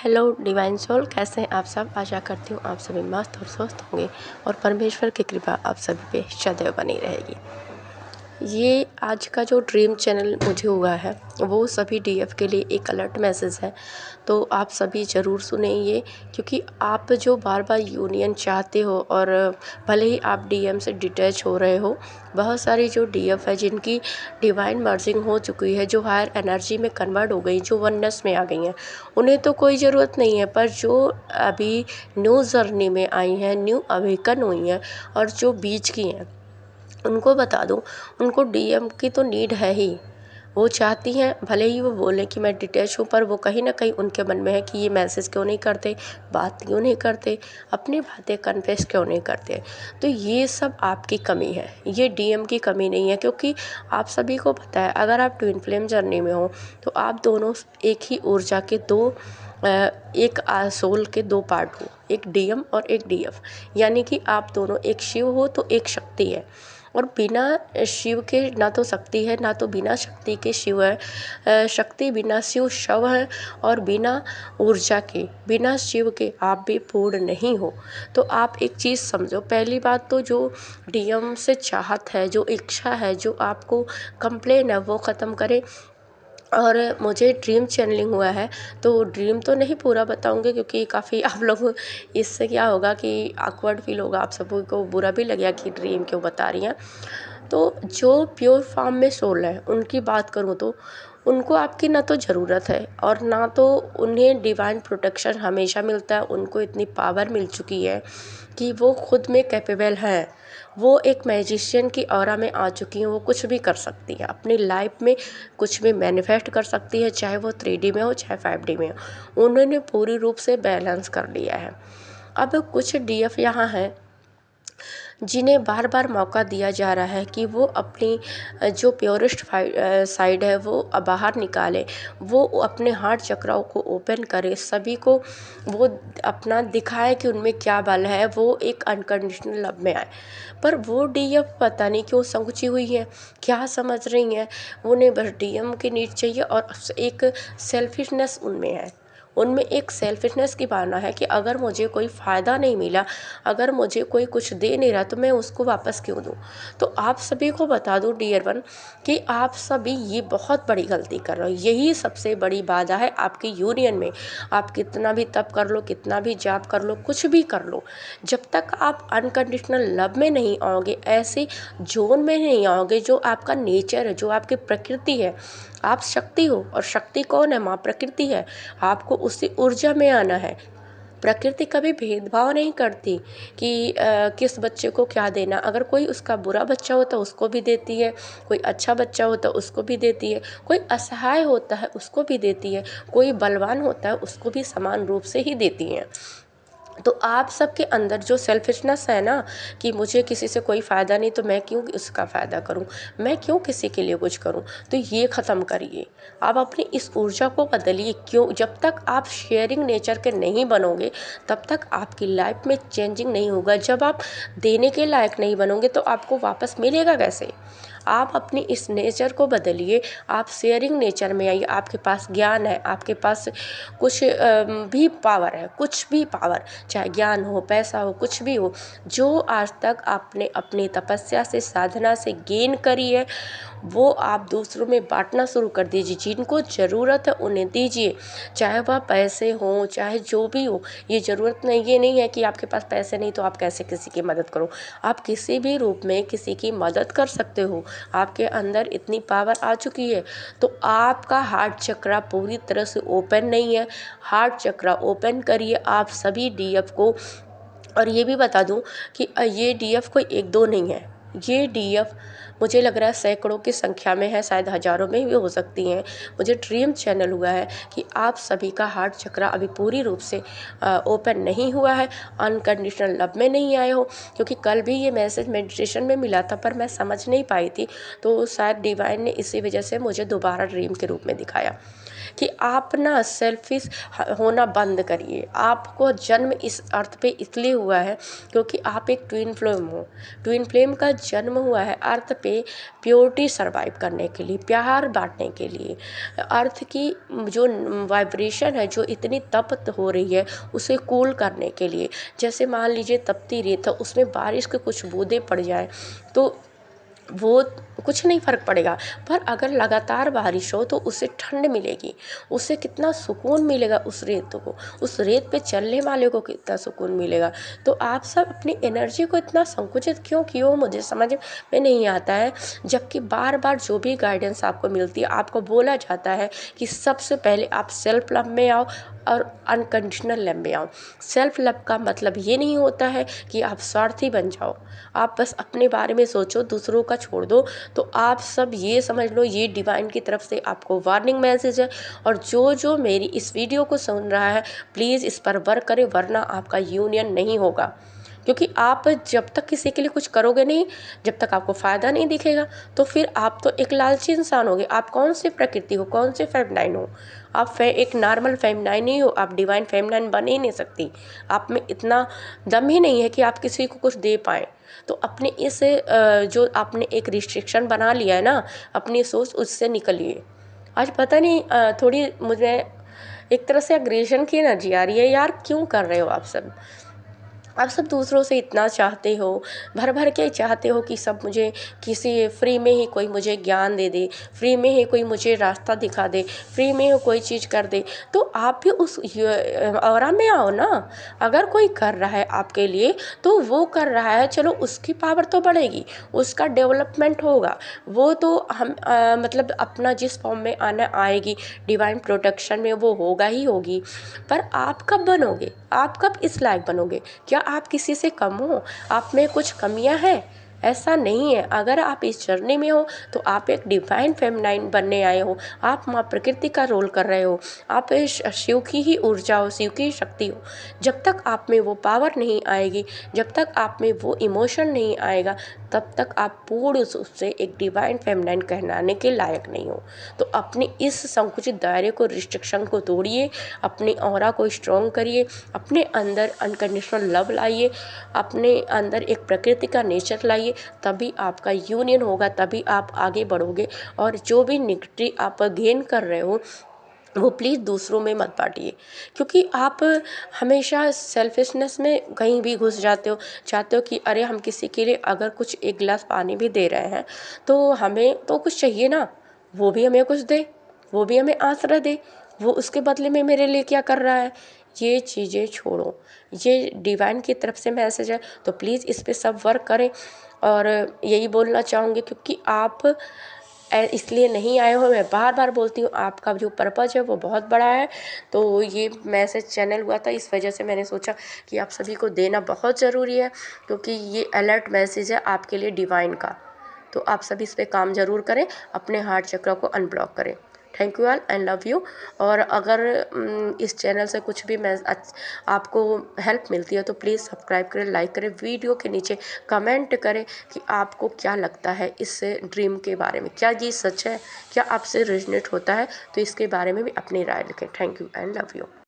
Hello divine soul, कैसे हैं आप सब। आशा करती हूँ आप सभी मस्त और स्वस्थ होंगे और परमेश्वर की कृपा आप सभी पे सदैव बनी रहेगी। ये आज का जो ड्रीम चैनल मुझे हुआ है वो सभी डीएफ के लिए एक अलर्ट मैसेज है। तो आप सभी ज़रूर सुने ये, क्योंकि आप जो बार बार यूनियन चाहते हो और भले ही आप डीएम से डिटैच हो रहे हो, बहुत सारी जो डीएफ है जिनकी डिवाइन मर्जिंग हो चुकी है, जो हायर एनर्जी में कन्वर्ट हो गई, जो वननेस में आ गई हैं, उन्हें तो कोई ज़रूरत नहीं है। पर जो अभी न्यू जर्नी में आई हैं, न्यू अवेकन हुई हैं और जो बीच की हैं, उनको बता दूं, उनको डीएम की तो नीड है ही। वो चाहती हैं, भले ही वो बोलें कि मैं डिटैच हूँ, पर वो कहीं ना कहीं उनके मन में है कि ये मैसेज क्यों नहीं करते, बात क्यों नहीं करते, अपनी बातें कन्फेस क्यों नहीं करते। तो ये सब आपकी कमी है, ये डीएम की कमी नहीं है। क्योंकि आप सभी को पता है, अगर आप ट्विन फ्लेम जर्नी में हो तो आप दोनों एक ही ऊर्जा के दो एक सोल के दो पार्ट हो, एक डीएम और एक डीएफ। यानी कि आप दोनों एक शिव हो तो एक शक्ति है, और बिना शिव के ना तो शक्ति है, ना तो बिना शक्ति के शिव है। शक्ति बिना शिव शव है, और बिना ऊर्जा के, बिना शिव के आप भी पूर्ण नहीं हो। तो आप एक चीज़ समझो, पहली बात तो जो डीएम से चाहत है, जो इच्छा है, जो आपको कंप्लेन है, वो ख़त्म करे। और मुझे ड्रीम चैनलिंग हुआ है, तो ड्रीम तो नहीं पूरा बताऊंगी, क्योंकि काफ़ी आप लोग, इससे क्या होगा कि ऑकवर्ड फील होगा, आप सबको को बुरा भी लगेगा कि ड्रीम क्यों बता रही हैं। तो जो प्योर फॉर्म में सोल है, उनकी बात करूँ तो उनको आपकी ना तो ज़रूरत है, और ना तो उन्हें डिवाइन प्रोटेक्शन हमेशा मिलता है। उनको इतनी पावर मिल चुकी है कि वो खुद में कैपेबल हैं। वो एक मैजिशियन की ऑरा में आ चुकी हैं। वो कुछ भी कर सकती हैं अपनी लाइफ में, कुछ भी मैनिफेस्ट कर सकती है, चाहे वो 3D में हो चाहे 5D में हो। उन्होंने पूरी रूप से बैलेंस कर लिया है। अब कुछ डीएफ यहाँ हैं जिन्हें बार बार मौका दिया जा रहा है कि वो अपनी जो प्योरेस्ट साइड है वो बाहर निकाले, वो अपने हार्ट चक्राओं को ओपन करे, सभी को वो अपना दिखाए कि उनमें क्या बल है, वो एक अनकंडीशनल लव में आए। पर वो डीएफ पता नहीं क्यों संकुची हुई है, क्या समझ रही हैं, उन्हें बस डीएम की नीड चाहिए, और एक सेल्फिशनेस उनमें है। उनमें एक सेल्फिशनेस की भावना है कि अगर मुझे कोई फ़ायदा नहीं मिला, अगर मुझे कोई कुछ दे नहीं रहा, तो मैं उसको वापस क्यों दूँ। तो आप सभी को बता दूँ डियर वन, कि आप सभी ये बहुत बड़ी गलती कर रहे हो। यही सबसे बड़ी बाधा है आपकी यूनियन में। आप कितना भी तप कर लो, कितना भी जाप कर लो, कुछ भी कर लो, जब तक आप अनकंडीशनल लव में नहीं आओगे, ऐसे जोन में नहीं आओगे जो आपका नेचर है, जो आपकी प्रकृति है। आप शक्ति हो, और शक्ति कौन है? माँ प्रकृति है। आपको उसी ऊर्जा में आना है। प्रकृति कभी भेदभाव नहीं करती कि किस बच्चे को क्या देना। अगर कोई उसका बुरा बच्चा होता है उसको भी देती है, कोई अच्छा बच्चा होता है उसको भी देती है, कोई असहाय होता है उसको भी देती है, कोई बलवान होता है उसको भी समान रूप से ही देती हैं। तो आप सबके अंदर जो सेल्फिशनेस है ना, कि मुझे किसी से कोई फ़ायदा नहीं, तो मैं क्यों उसका फ़ायदा करूं, मैं क्यों किसी के लिए कुछ करूं, तो ये ख़त्म करिए। आप अपनी इस ऊर्जा को बदलिए। क्यों? जब तक आप शेयरिंग नेचर के नहीं बनोगे, तब तक आपकी लाइफ में चेंजिंग नहीं होगा। जब आप देने के लायक नहीं बनोगे, तो आपको वापस मिलेगा कैसे? आप अपनी इस नेचर को बदलिए, आप शेयरिंग नेचर में आइए। आपके पास ज्ञान है, आपके पास कुछ भी पावर है, कुछ भी पावर, चाहे ज्ञान हो, पैसा हो, कुछ भी हो, जो आज तक आपने अपनी तपस्या से, साधना से गेन करी है, वो आप दूसरों में बांटना शुरू कर दीजिए। जिनको ज़रूरत है उन्हें दीजिए, चाहे वह पैसे हों, चाहे जो भी हो। ये ज़रूरत नहीं, ये नहीं है कि आपके पास पैसे नहीं तो आप कैसे किसी की मदद करो। आप किसी भी रूप में किसी की मदद कर सकते हो। आपके अंदर इतनी पावर आ चुकी है। तो आपका हार्ट चक्रा पूरी तरह से ओपन नहीं है। हार्ट चक्रा ओपन करिए आप सभी डीएफ को। और ये भी बता दूं कि ये डीएफ कोई एक दो नहीं है, ये डीएफ मुझे लग रहा है सैकड़ों की संख्या में है, शायद हज़ारों में भी हो सकती हैं। मुझे ड्रीम चैनल हुआ है कि आप सभी का हार्ट चक्रा अभी पूरी रूप से ओपन नहीं हुआ है, अनकंडीशनल लव में नहीं आए हो। क्योंकि कल भी ये मैसेज मेडिटेशन में मिला था, पर मैं समझ नहीं पाई थी, तो शायद डिवाइन ने इसी वजह से मुझे दोबारा ड्रीम के रूप में दिखाया कि आप ना सेल्फिश होना बंद करिए। आपको जन्म इस अर्थ पे इसलिए हुआ है क्योंकि आप एक ट्विन फ्लेम हो। ट्विन फ्लेम का जन्म हुआ है अर्थ पे प्योरिटी सर्वाइव करने के लिए, प्यार बांटने के लिए। अर्थ की जो वाइब्रेशन है, जो इतनी तप्त हो रही है, उसे कूल करने के लिए। जैसे मान लीजिए तपती रेत है, उसमें बारिश के कुछ बूंदें पड़ जाए तो वो कुछ नहीं फ़र्क पड़ेगा, पर अगर लगातार बारिश हो तो उससे ठंड मिलेगी, उससे कितना सुकून मिलेगा उस रेत को, उस रेत पे चलने वाले को कितना सुकून मिलेगा। तो आप सब अपनी एनर्जी को इतना संकुचित क्यों किए हो, मुझे समझ में नहीं आता है। जबकि बार बार जो भी गाइडेंस आपको मिलती है, आपको बोला जाता है कि सबसे पहले आप सेल्फ लव में आओ और अनकंडीशनल लव में आओ। सेल्फ लव का मतलब ये नहीं होता है कि आप स्वार्थी बन जाओ, आप बस अपने बारे में सोचो, दूसरों का छोड़ दो। तो आप सब ये समझ लो, ये डिवाइन की तरफ से आपको वार्निंग मैसेज है। और जो मेरी इस वीडियो को सुन रहा है, प्लीज़ इस पर वर्क करें, वरना आपका यूनियन नहीं होगा। क्योंकि आप जब तक किसी के लिए कुछ करोगे नहीं, जब तक आपको फ़ायदा नहीं दिखेगा, तो फिर आप तो एक लालची इंसान होगे। आप कौन सी प्रकृति हो, कौन से फेमिनाइन हो? आप एक नॉर्मल फेमिनाइन ही हो, आप डिवाइन फेमिनाइन बन ही नहीं सकती। आप में इतना दम ही नहीं है कि आप किसी को कुछ दे पाएँ। तो अपने इस जो आपने एक रिस्ट्रिक्शन बना लिया है ना, अपनी सोच, उससे निकलिए। आज पता नहीं थोड़ी मुझे एक तरह से अग्रेशन की एनर्जी आ रही है। यार क्यों कर रहे हो आप सब दूसरों से इतना चाहते हो, भर भर के चाहते हो कि सब मुझे किसी फ्री में ही कोई मुझे ज्ञान दे दे, फ्री में ही कोई मुझे रास्ता दिखा दे, फ्री में ही कोई चीज़ कर दे। तो आप भी उस ऑरा में आओ ना। अगर कोई कर रहा है आपके लिए तो वो कर रहा है, चलो उसकी पावर तो बढ़ेगी, उसका डेवलपमेंट होगा, वो तो हम मतलब अपना जिस फॉर्म में आना आएगी, डिवाइन प्रोटेक्शन में वो होगा ही होगी। पर आप कब बनोगे, आप कब इस लायक बनोगे? क्या आप किसी से कम हो? आप में कुछ कमियां हैं? ऐसा नहीं है। अगर आप इस जर्नी में हो तो आप एक डिवाइन फेमिनाइन बनने आए हो, आप माँ प्रकृति का रोल कर रहे हो, आप शिव की ही ऊर्जा हो, शिव की शक्ति हो। जब तक आप में वो पावर नहीं आएगी, जब तक आप में वो इमोशन नहीं आएगा, तब तक आप पूर्ण रूप से एक डिवाइन फेमिनाइन कहलाने के लायक नहीं हो। तो अपने इस संकुचित दायरे को, रिस्ट्रिक्शन को तोड़िए, अपनी ऑरा को स्ट्रॉन्ग करिए, अपने अंदर अनकंडीशनल लव लाइए, अपने अंदर एक प्रकृति का नेचर लाइए। तभी आपका यूनियन होगा, तभी आप आगे बढ़ोगे। और जो भी नेगेटिव आप गेन कर रहे हो, वो प्लीज़ दूसरों में मत बांटिए। क्योंकि आप हमेशा सेल्फिशनेस में कहीं भी घुस जाते हो, चाहते हो कि अरे हम किसी के लिए अगर कुछ एक गिलास पानी भी दे रहे हैं तो हमें तो कुछ चाहिए ना, वो भी हमें कुछ दे, वो भी हमें आसरा दे, वो उसके बदले में मेरे लिए क्या कर रहा है। ये चीज़ें छोड़ो, ये डिवाइन की तरफ से मैसेज है, तो प्लीज़ इस पे सब वर्क करें। और यही बोलना चाहूँगी, क्योंकि आप इसलिए नहीं आए हो, मैं बार बार बोलती हूँ, आपका जो पर्पज़ है वो बहुत बड़ा है। तो ये मैसेज चैनल हुआ था, इस वजह से मैंने सोचा कि आप सभी को देना बहुत ज़रूरी है, क्योंकि ये अलर्ट मैसेज है आपके लिए डिवाइन का। तो आप सभी इस पे काम ज़रूर करें, अपने हार्ट चक्र को अनब्लॉक करें। Thank you all and love you. और अगर इस चैनल से कुछ भी मैं आपको हेल्प मिलती है तो प्लीज़ सब्सक्राइब करें, लाइक करें, वीडियो के नीचे कमेंट करें कि आपको क्या लगता है इस ड्रीम के बारे में, क्या ये सच है, क्या आपसे रेजोनेट होता है। तो इसके बारे में भी अपनी राय लिखें। Thank you and love you.